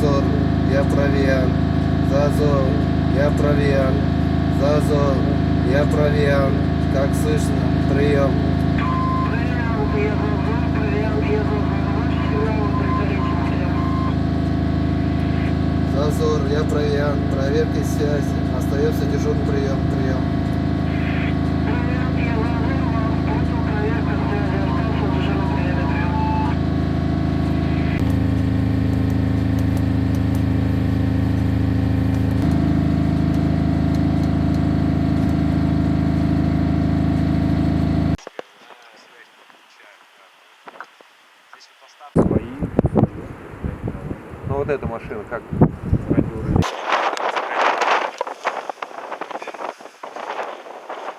Зазор, я провиан. Зазор, я провиан. Зазор, я провиан. Как слышно? Прием. Зазор, я провиан. Проверка связи. Остается дежурный прием. Прием. Свои. Ну вот эта машина как?